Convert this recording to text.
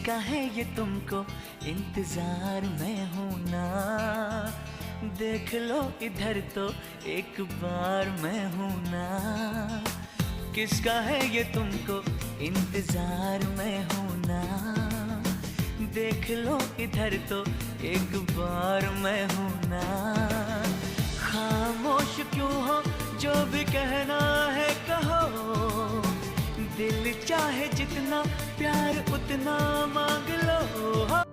किसका है ये तुमको इंतजार में हूं ना, देख लो इधर तो एक बार मैं हूं ना। किसका है ये तुमको इंतजार में हूं ना, देख लो इधर तो एक बार मैं हूं ना। खामोश क्यों हो, जो भी कहना है कहो, दिल चाहे जितना प्यार उतना मांग लो। हो